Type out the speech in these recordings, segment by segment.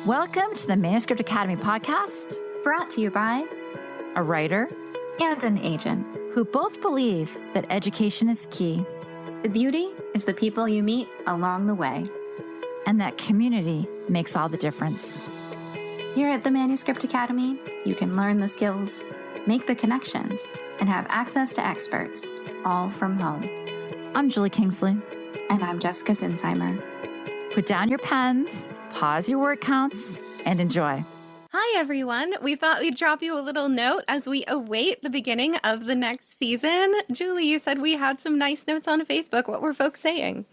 Welcome to the Manuscript Academy Podcast, brought to you by a writer and an agent who both believe that education is key. The beauty is the people you meet along the way. And that community makes all the difference. Here at the Manuscript Academy, you can learn the skills, make the connections, and have access to experts, all from home. I'm Julie Kingsley. And I'm Jessica Sinsheimer. Put down your pens, pause your word counts, and enjoy. Hi, everyone. We thought we'd drop you a little note as we await the beginning of the next season. Julie, you said we had some nice notes on Facebook. What were folks saying?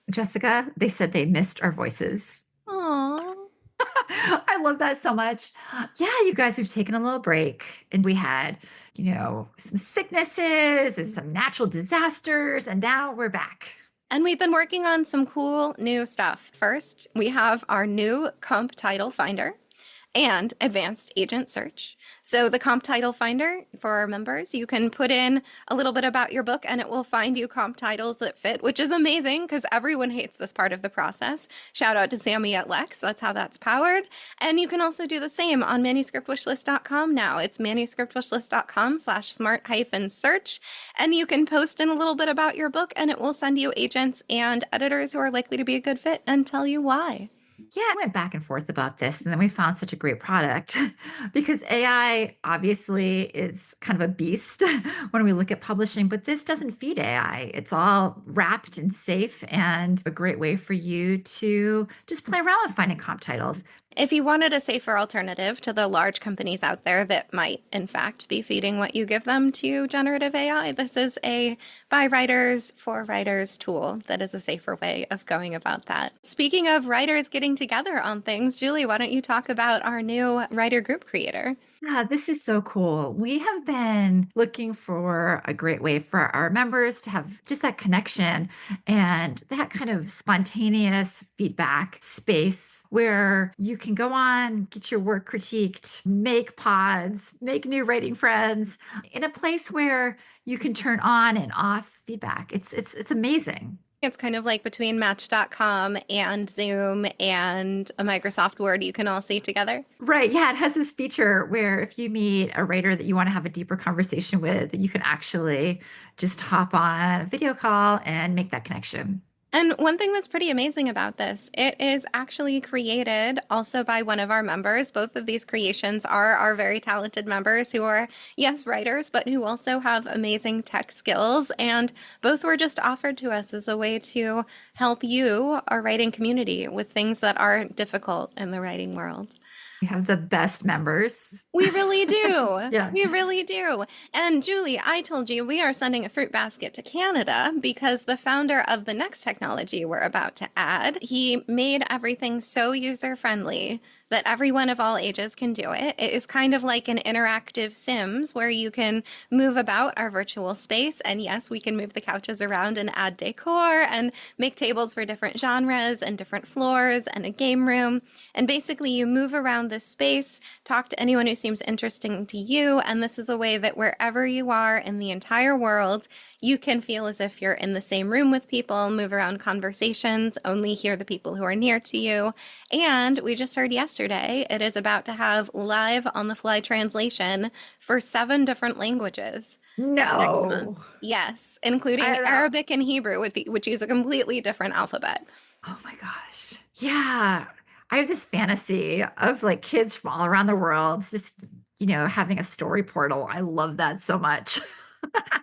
Jessica, they said they missed our voices. Aww. I love that so much. Yeah, you guys, we've taken a little break and we had, some sicknesses and some natural disasters, and now we're back. And we've been working on some cool new stuff. First, we have our new comp title finder and advanced agent search. So the comp title finder for our members, you can put in a little bit about your book and it will find you comp titles that fit, which is amazing because everyone hates this part of the process. Shout out to Sammy at Lex. That's how that's powered. And you can also do the same on manuscriptwishlist.com now. It's manuscriptwishlist.com/smart-search. And you can post in a little bit about your book and it will send you agents and editors who are likely to be a good fit and tell you why. Yeah, I went back and forth about this, and then we found such a great product because AI obviously is kind of a beast when we look at publishing, but this doesn't feed AI. It's all wrapped and safe and a great way for you to just play around with finding comp titles. If you wanted a safer alternative to the large companies out there that might, in fact, be feeding what you give them to generative AI, this is a by writers for writers tool that is a safer way of going about that. Speaking of writers getting together on things, Julie, why don't you talk about our new writer group creator? Yeah, this is so cool. We have been looking for a great way for our members to have just that connection and that kind of spontaneous feedback space where you can go on, get your work critiqued, make pods, make new writing friends in a place where you can turn on and off feedback. It's amazing. It's kind of like between Match.com and Zoom and a Microsoft Word you can all see together. Right. Yeah. It has this feature where if you meet a writer that you want to have a deeper conversation with, you can actually just hop on a video call and make that connection. And one thing that's pretty amazing about this, it is actually created also by one of our members. Both of these creations are our very talented members who are, yes, writers, but who also have amazing tech skills. And both were just offered to us as a way to help you, our writing community, with things that are difficult in the writing world. We have the best members. We really do. Yeah. We really do. And Julie, I told you we are sending a fruit basket to Canada because the founder of the next technology we're about to add, he made everything so user-friendly that everyone of all ages can do it. It is kind of like an interactive Sims where you can move about our virtual space. And yes, we can move the couches around and add decor and make tables for different genres and different floors and a game room. And basically you move around this space, talk to anyone who seems interesting to you. And this is a way that wherever you are in the entire world, you can feel as if you're in the same room with people, move around conversations, only hear the people who are near to you. And we just heard yesterday, it is about to have live on-the-fly translation for 7 different languages. No. Yes, including Arabic and Hebrew, which use a completely different alphabet. Oh my gosh. Yeah. I have this fantasy of like kids from all around the world just, having a story portal. I love that so much.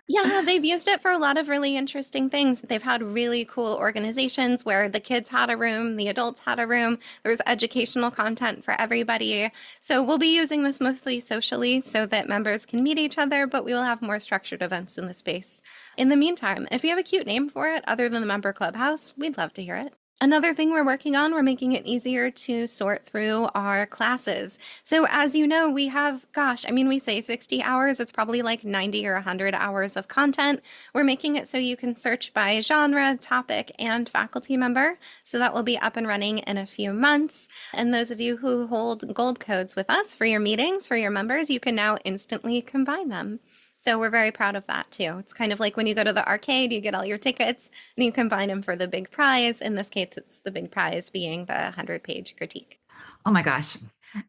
Yeah, they've used it for a lot of really interesting things. They've had really cool organizations where the kids had a room, the adults had a room. There was educational content for everybody. So we'll be using this mostly socially so that members can meet each other, but we will have more structured events in the space. In the meantime, if you have a cute name for it other than the Member Clubhouse, we'd love to hear it. Another thing we're working on, we're making it easier to sort through our classes. So as you know, we have, we say 60 hours. It's probably like 90 or 100 hours of content. We're making it so you can search by genre, topic, and faculty member. So that will be up and running in a few months. And those of you who hold gold codes with us for your meetings, for your members, you can now instantly combine them. So we're very proud of that too. It's kind of like when you go to the arcade, you get all your tickets and you combine them for the big prize. In this case, it's the big prize being the 100-page critique. Oh my gosh.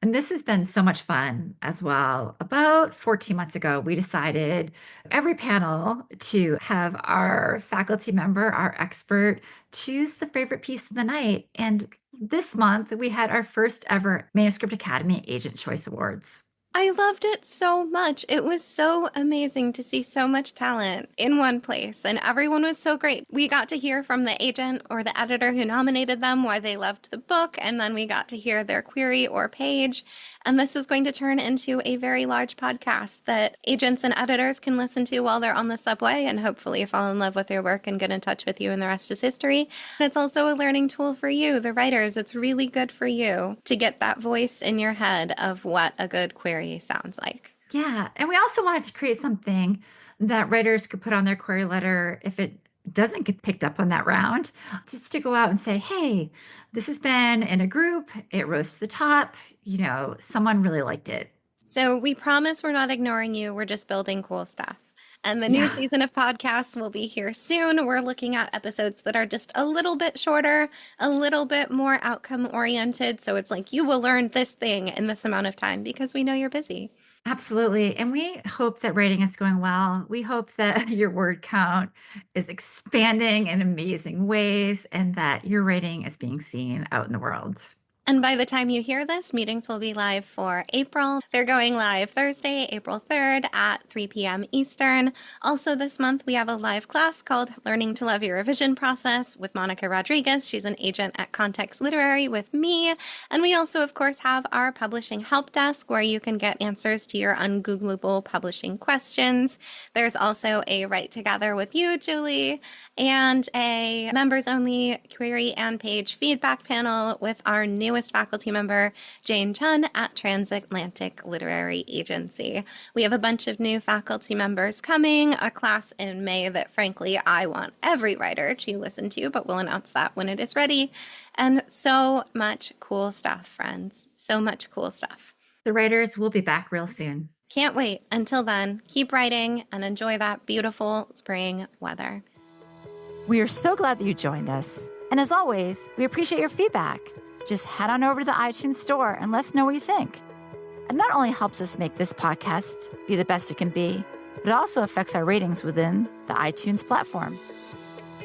And this has been so much fun as well. About 14 months ago, we decided every panel to have our faculty member, our expert, choose the favorite piece of the night. And this month, we had our first ever Manuscript Academy Agent Choice Awards. I loved it so much. It was so amazing to see so much talent in one place, and everyone was so great. We got to hear from the agent or the editor who nominated them why they loved the book, and then we got to hear their query or page. And this is going to turn into a very large podcast that agents and editors can listen to while they're on the subway and hopefully fall in love with your work and get in touch with you, and the rest is history. And it's also a learning tool for you, the writers. It's really good for you to get that voice in your head of what a good query sounds like. Yeah. And we also wanted to create something that writers could put on their query letter if it doesn't get picked up on that round, just to go out and say, hey, this has been in a group, it rose to the top, someone really liked it. So we promise we're not ignoring you. We're just building cool stuff. And the new season of podcasts will be here soon. We're looking at episodes that are just a little bit shorter, a little bit more outcome oriented. So it's like you will learn this thing in this amount of time because we know you're busy. Absolutely. And we hope that writing is going well. We hope that your word count is expanding in amazing ways and that your writing is being seen out in the world. And by the time you hear this, meetings will be live for April. They're going live Thursday, April 3rd at 3 p.m. Eastern. Also this month, we have a live class called Learning to Love Your Revision Process with Monica Rodriguez. She's an agent at Context Literary with me. And we also, of course, have our publishing help desk where you can get answers to your ungoogleable publishing questions. There's also a Write Together with you, Julie, and a members-only query and page feedback panel with our newest faculty member, Jane Chun at Transatlantic Literary Agency. We have a bunch of new faculty members coming, a class in May that, frankly, I want every writer to listen to, but we'll announce that when it is ready. And so much cool stuff, friends. So much cool stuff. The writers will be back real soon. Can't wait. Until then, keep writing and enjoy that beautiful spring weather. We are so glad that you joined us. And as always, we appreciate your feedback. Just head on over to the iTunes store and let us know what you think. It not only helps us make this podcast be the best it can be, but it also affects our ratings within the iTunes platform.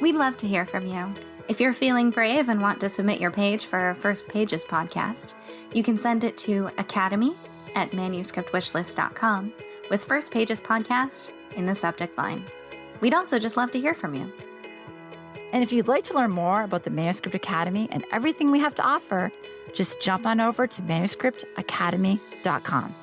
We'd love to hear from you. If you're feeling brave and want to submit your page for our First Pages podcast, you can send it to academy@manuscriptwishlist.com with First Pages podcast in the subject line. We'd also just love to hear from you. And if you'd like to learn more about the Manuscript Academy and everything we have to offer, just jump on over to manuscriptacademy.com.